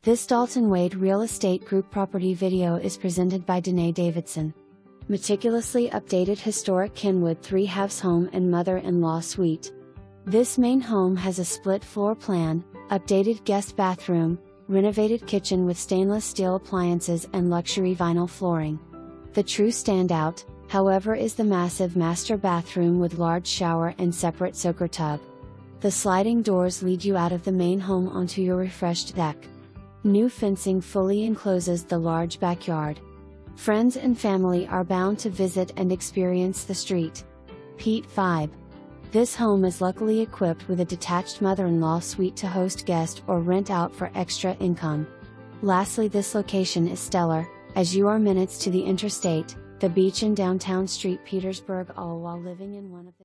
This Dalton Wade Real Estate Group property video is presented by Danae Davidson. Meticulously updated historic Kenwood 3/2 home and mother-in-law suite. This main home has a split floor plan, updated guest bathroom, renovated kitchen with stainless steel appliances and luxury vinyl flooring. The true standout, however, is the massive master bathroom with large shower and separate soaker tub. The sliding doors lead you out of the main home onto your refreshed deck. New fencing fully encloses the large backyard. Friends and family are bound to visit and experience the street. Pete vibe. This home is luckily equipped with a detached mother-in-law suite to host guests or rent out for extra income. Lastly, this location is stellar, as you are minutes to the interstate, the beach and downtown St Petersburg, all while living in one of the